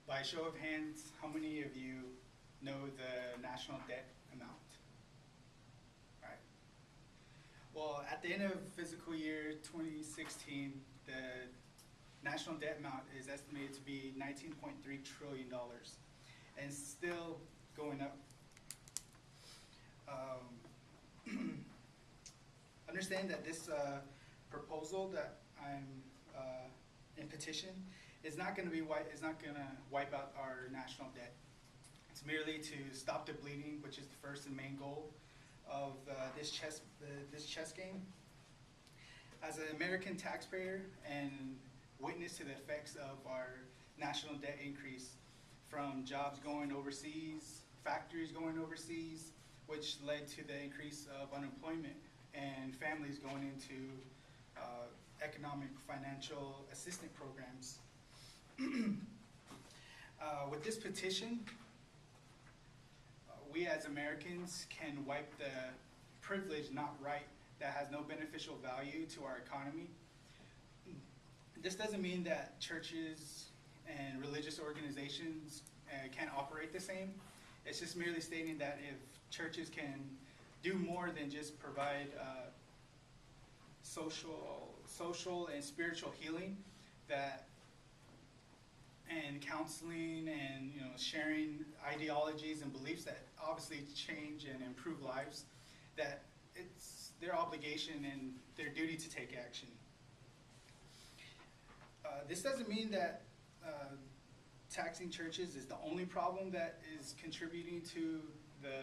By show of hands, how many of you know the national debt amount? Right. Well, at the end of fiscal year 2016, the national debt amount is estimated to be $19.3 trillion, and still going up. Understand that this proposal that I'm in petition is not going to wipe out our national debt. It's merely to stop the bleeding, which is the first and main goal of this chess game. As an American taxpayer and witness to the effects of our national debt increase, from jobs going overseas, factories going overseas, which led to the increase of unemployment and families going into economic financial assistance programs. With this petition, we as Americans can wipe the privilege, not right, that has no beneficial value to our economy. This doesn't mean that churches and religious organizations can't operate the same. It's just merely stating that if churches can do more than just provide social and spiritual healing, and counseling and sharing ideologies and beliefs that obviously change and improve lives, that it's their obligation and their duty to take action. This doesn't mean that taxing churches is the only problem that is contributing to the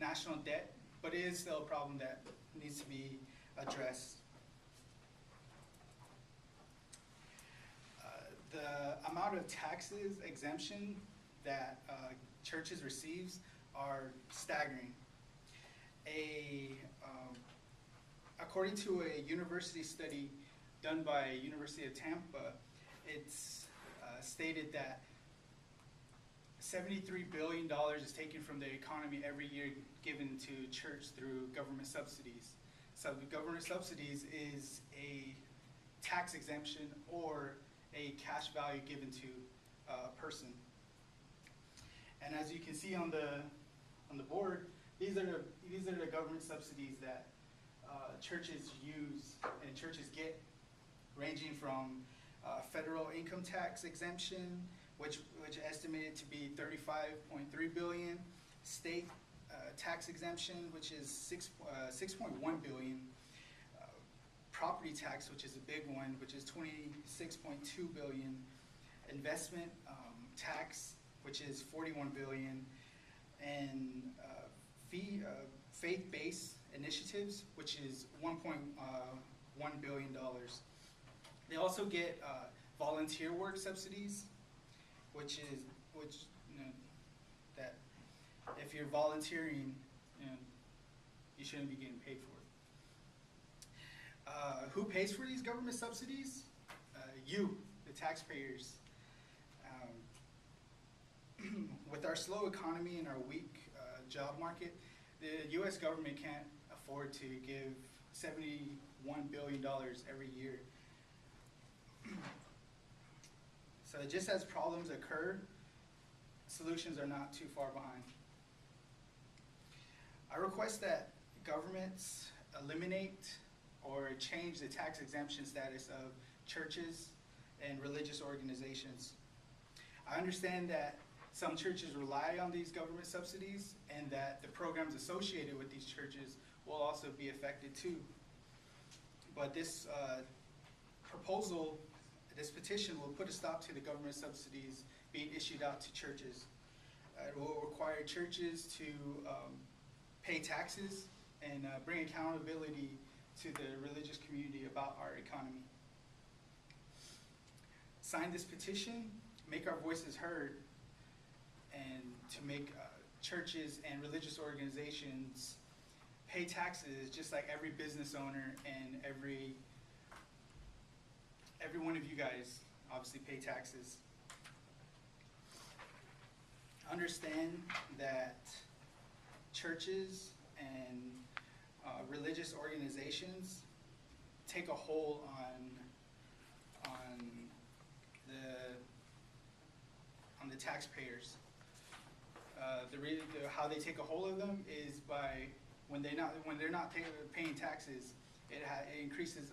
national debt, but it is still a problem that needs to be addressed. The amount of taxes exemption that churches receives are staggering. According to a university study done by University of Tampa, it's stated that $73 billion is taken from the economy every year given to church through government subsidies. So the government subsidies is a tax exemption or a cash value given to a person. And as you can see on the board, these are the government subsidies that churches use and churches get, ranging from federal income tax exemption, which estimated to be $35.3 billion, state tax exemption, which is $6.1 billion, property tax, which is a big one, which is $26.2 billion, investment tax, which is $41 billion, and faith-based initiatives, which is $1.1 billion. They also get volunteer work subsidies, which that if you're volunteering, you shouldn't be getting paid for it. Who pays for these government subsidies? You, the taxpayers. With our slow economy and our weak job market, the U.S. government can't afford to give $71 billion every year. So just as problems occur, solutions are not too far behind. I request that governments eliminate or change the tax exemption status of churches and religious organizations. I understand that some churches rely on these government subsidies and that the programs associated with these churches will also be affected too. But this this petition will put a stop to the government subsidies being issued out to churches. It will require churches to pay taxes and bring accountability to the religious community about our economy. Sign this petition, make our voices heard, and to make churches and religious organizations pay taxes just like every business owner and every one of you guys obviously pay taxes. Understand that churches and religious organizations take a hold on taxpayers. How they take a hold of them is by when they're not paying taxes, it increases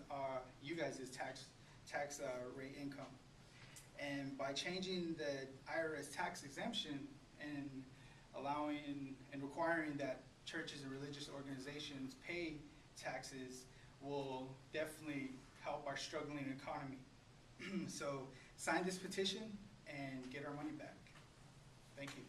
you guys' tax rate income. And by changing the IRS tax exemption and allowing and requiring that churches and religious organizations pay taxes will definitely help our struggling economy. So sign this petition and get our money back. Thank you.